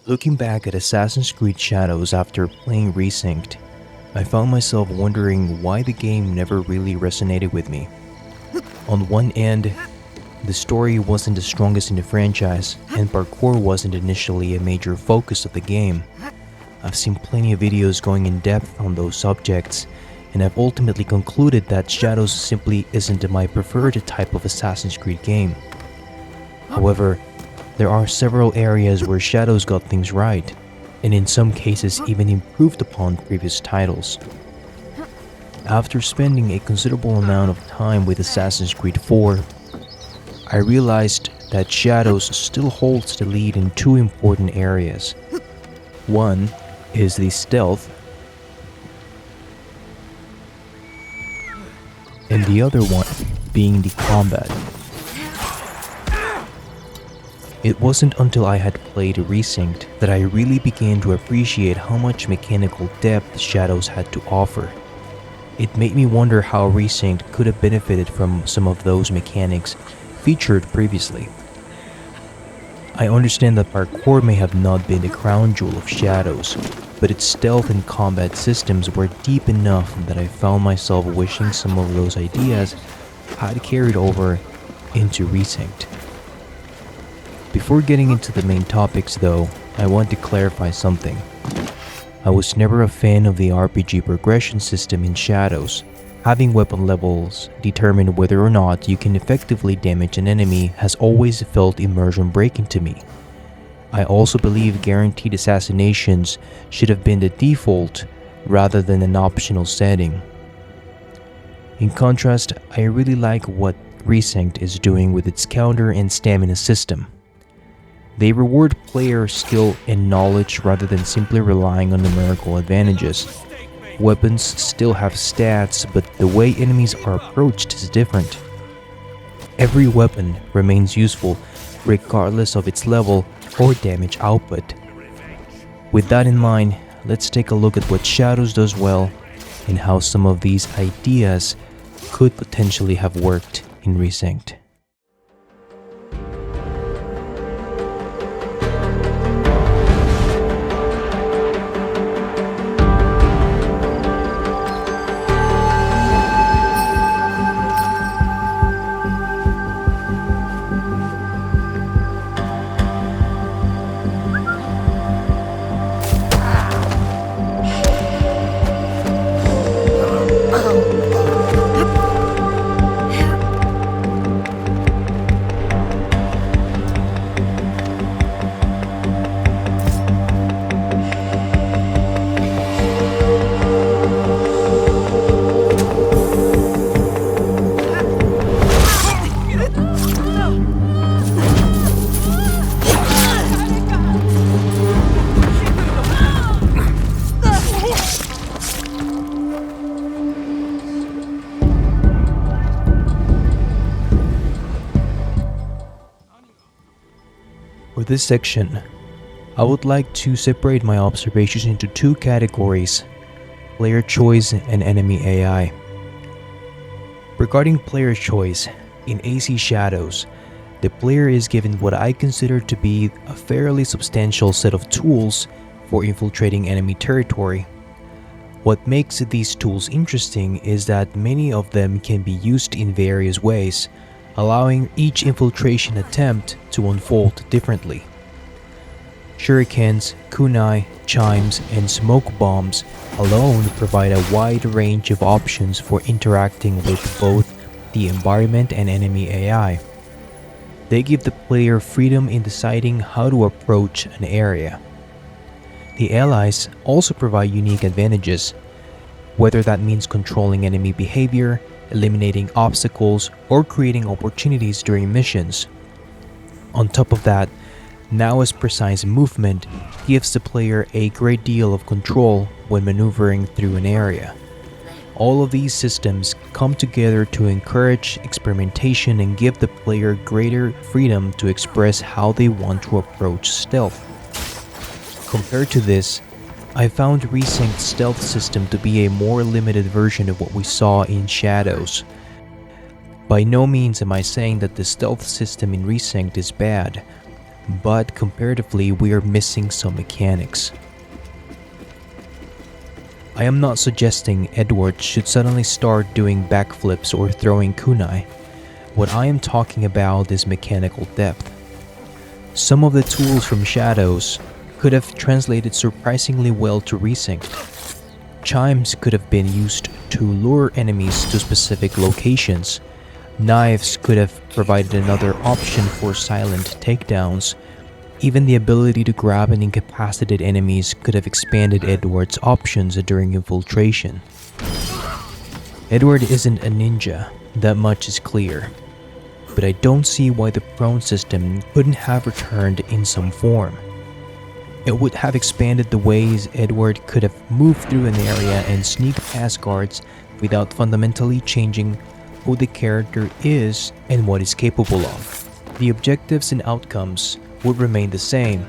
Looking back at Assassin's Creed Shadows after playing Resynced, I found myself wondering why the game never really resonated with me. On one end, the story wasn't the strongest in the franchise, and parkour wasn't initially a major focus of the game. I've seen plenty of videos going in depth on those subjects, and I've ultimately concluded that Shadows simply isn't my preferred type of Assassin's Creed game. However, there are several areas where Shadows got things right, and in some cases even improved upon previous titles. After spending a considerable amount of time with Assassin's Creed 4, I realized that Shadows still holds the lead in two important areas. One is the stealth, and the other one being the combat. It wasn't until I had played Resynced that I really began to appreciate how much mechanical depth Shadows had to offer. It made me wonder how Resynced could have benefited from some of those mechanics featured previously. I understand that parkour may have not been the crown jewel of Shadows, but its stealth and combat systems were deep enough that I found myself wishing some of those ideas had carried over into Resynced. Before getting into the main topics though, I want to clarify something. I was never a fan of the RPG progression system in Shadows. Having weapon levels determine whether or not you can effectively damage an enemy has always felt immersion breaking to me. I also believe guaranteed assassinations should have been the default rather than an optional setting. In contrast, I really like what Resynced is doing with its counter and stamina system. They reward player skill and knowledge rather than simply relying on numerical advantages. Weapons still have stats, but the way enemies are approached is different. Every weapon remains useful regardless of its level or damage output. With that in mind, let's take a look at what Shadows does well and how some of these ideas could potentially have worked in Resynced. For this section, I would like to separate my observations into two categories: player choice and enemy AI. Regarding player choice, in AC Shadows, the player is given what I consider to be a fairly substantial set of tools for infiltrating enemy territory. What makes these tools interesting is that many of them can be used in various ways, allowing each infiltration attempt to unfold differently. Shurikens, kunai, chimes, and smoke bombs alone provide a wide range of options for interacting with both the environment and enemy AI. They give the player freedom in deciding how to approach an area. The allies also provide unique advantages, whether that means controlling enemy behavior, eliminating obstacles, or creating opportunities during missions. On top of that, Nao's precise movement gives the player a great deal of control when maneuvering through an area. All of these systems come together to encourage experimentation and give the player greater freedom to express how they want to approach stealth. Compared to this, I found Resynced's stealth system to be a more limited version of what we saw in Shadows. By no means am I saying that the stealth system in Resynced is bad. but comparatively we are missing some mechanics. I am not suggesting Edward should suddenly start doing backflips or throwing kunai. What I am talking about is mechanical depth. Some of the tools from Shadows could have translated surprisingly well to Resynced. Chimes could have been used to lure enemies to specific locations. Knives could have provided another option for silent takedowns. Even the ability to grab and incapacitate enemies could have expanded Edward's options during infiltration. Edward isn't a ninja, that much is clear. But I don't see why the prone system couldn't have returned in some form. It would have expanded the ways Edward could have moved through an area and sneaked past guards without fundamentally changing who the character is and what he's capable of. The objectives and outcomes would remain the same.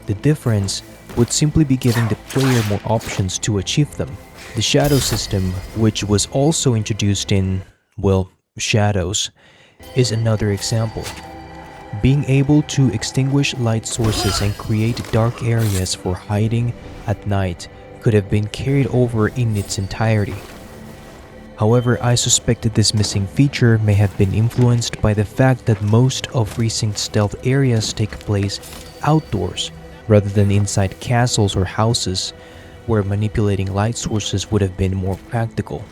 The difference would simply be giving the player more options to achieve them. The shadow system, which was also introduced in, well, Shadows, is another example. Being able to extinguish light sources and create dark areas for hiding at night could have been carried over in its entirety. However, I suspect that this missing feature may have been influenced by the fact that most of Resynced stealth areas take place outdoors rather than inside castles or houses, where manipulating light sources would have been more practical.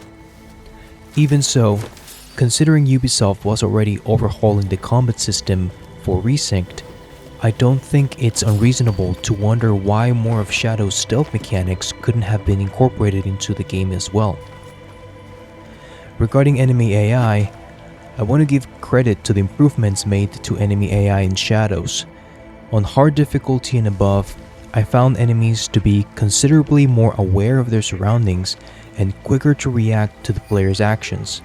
Even so, considering Ubisoft was already overhauling the combat system for Resynced, I don't think it's unreasonable to wonder why more of Shadow's stealth mechanics couldn't have been incorporated into the game as well. Regarding enemy AI, I want to give credit to the improvements made to enemy AI in Shadows. On hard difficulty and above, I found enemies to be considerably more aware of their surroundings and quicker to react to the player's actions.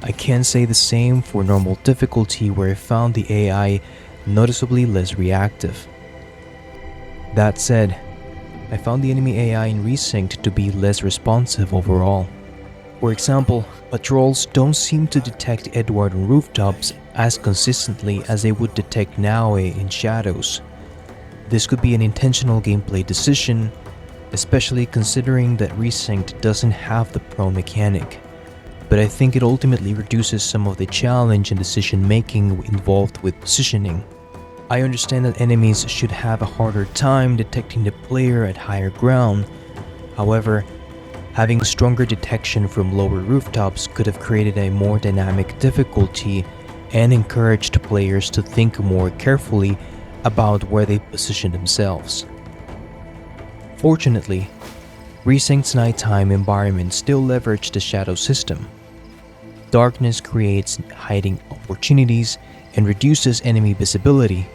I can say the same for normal difficulty, where I found the AI noticeably less reactive. That said, I found the enemy AI in Resynced to be less responsive overall. For example, patrols don't seem to detect Edward on rooftops as consistently as they would detect Naoe in Shadows. This could be an intentional gameplay decision, especially considering that Resynced doesn't have the prone mechanic. But I think it ultimately reduces some of the challenge and decision making involved with positioning. I understand that enemies should have a harder time detecting the player at higher ground. However, having stronger detection from lower rooftops could have created a more dynamic difficulty and encouraged players to think more carefully about where they position themselves. Fortunately, Resynced's nighttime environment still leveraged the shadow system. Darkness creates hiding opportunities and reduces enemy visibility,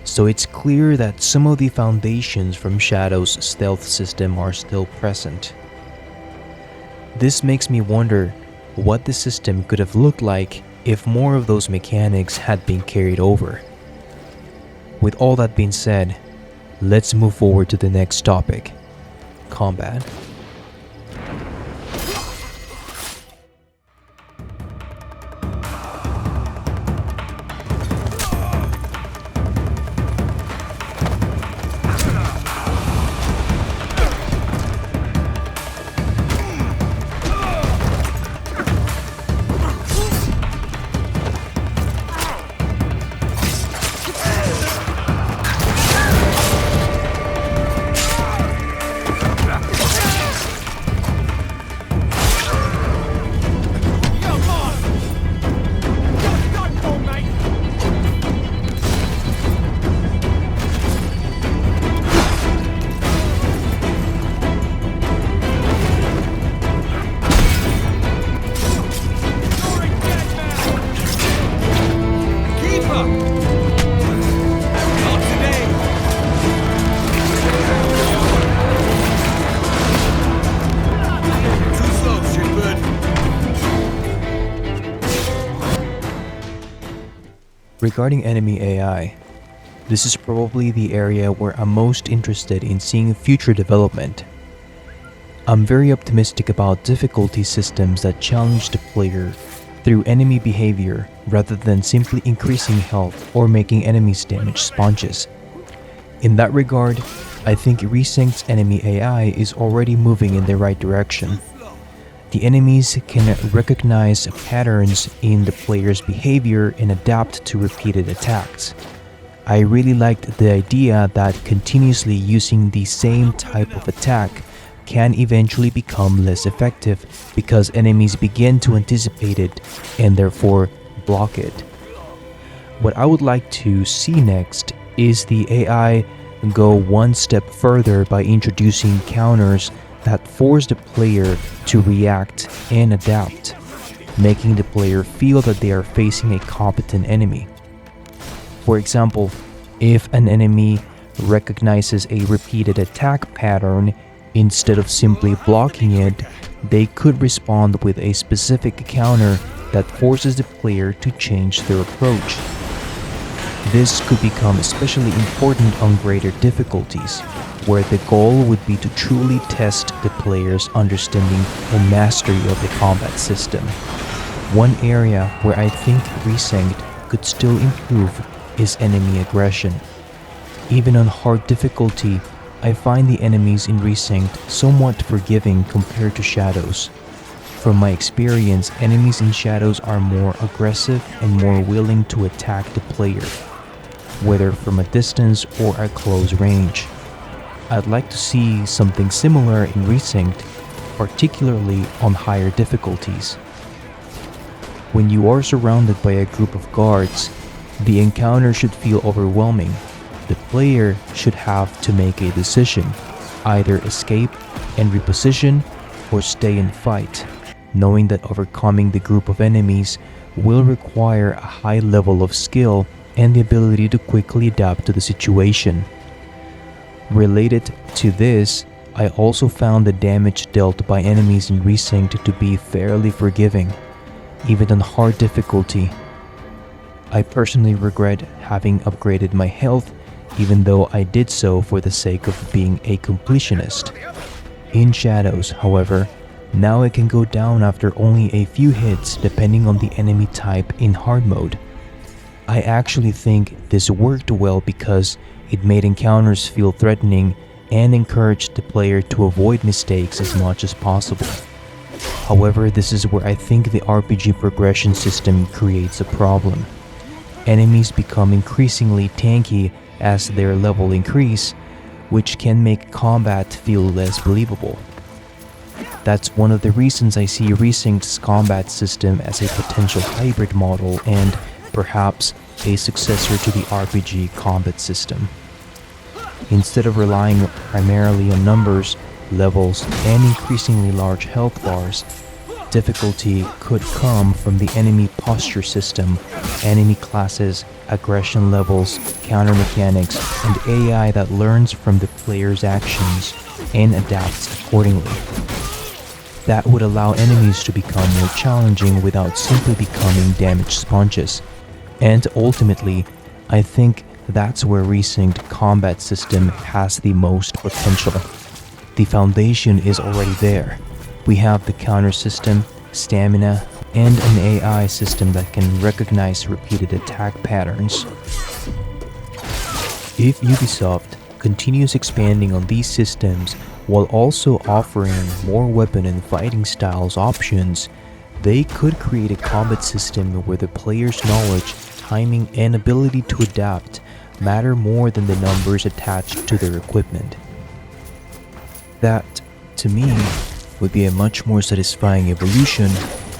so it's clear that some of the foundations from Shadow's stealth system are still present. This makes me wonder what the system could have looked like if more of those mechanics had been carried over. With all that being said, let's move forward to the next topic: combat. Regarding enemy AI, this is probably the area where I'm most interested in seeing future development. I'm very optimistic about difficulty systems that challenge the player through enemy behavior rather than simply increasing health or making enemies damage sponges. In that regard, I think Resynced's enemy AI is already moving in the right direction. The enemies can recognize patterns in the player's behavior and adapt to repeated attacks. I really liked the idea that continuously using the same type of attack can eventually become less effective because enemies begin to anticipate it and therefore block it. What I would like to see next is the AI go one step further by introducing counters that force the player to react and adapt, making the player feel that they are facing a competent enemy. For example, if an enemy recognizes a repeated attack pattern, instead of simply blocking it, they could respond with a specific counter that forces the player to change their approach. This could become especially important on greater difficulties, where the goal would be to truly test the player's understanding and mastery of the combat system. One area where I think Resynced could still improve is enemy aggression. Even on hard difficulty, I find the enemies in Resynced somewhat forgiving compared to Shadows. From my experience, enemies in Shadows are more aggressive and more willing to attack the player, whether from a distance or at close range. I'd like to see something similar in Resynced, particularly on higher difficulties. When you are surrounded by a group of guards, the encounter should feel overwhelming. The player should have to make a decision, either escape and reposition or stay and fight, knowing that overcoming the group of enemies will require a high level of skill and the ability to quickly adapt to the situation. Related to this, I also found the damage dealt by enemies in Resynced to be fairly forgiving, even on hard difficulty. I personally regret having upgraded my health, even though I did so for the sake of being a completionist. In Shadows, however, now it can go down after only a few hits depending on the enemy type in hard mode. I actually think this worked well because it made encounters feel threatening and encouraged the player to avoid mistakes as much as possible. However, this is where I think the RPG progression system creates a problem. Enemies become increasingly tanky as their level increase, which can make combat feel less believable. That's one of the reasons I see Resynced's combat system as a potential hybrid model and perhaps a successor to the RPG combat system. Instead of relying primarily on numbers, levels, and increasingly large health bars, difficulty could come from the enemy posture system, enemy classes, aggression levels, counter mechanics, and AI that learns from the player's actions and adapts accordingly. That would allow enemies to become more challenging without simply becoming damage sponges. And ultimately, I think that's where Resynced combat system has the most potential. The foundation is already there. We have the counter system, stamina, and an AI system that can recognize repeated attack patterns. If Ubisoft continues expanding on these systems while also offering more weapon and fighting styles options, they could create a combat system where the player's knowledge, timing, and ability to adapt matter more than the numbers attached to their equipment. That, to me, would be a much more satisfying evolution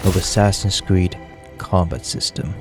of Assassin's Creed combat system.